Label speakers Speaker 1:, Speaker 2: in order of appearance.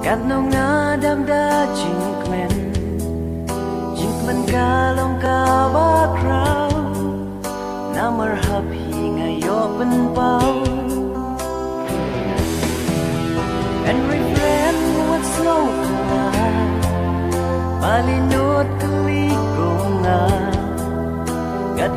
Speaker 1: Kat no nga damda jinkmen kalong kawakraw na marhapi ngayo penpau and refrain what slow nga palinot kaligong nga kat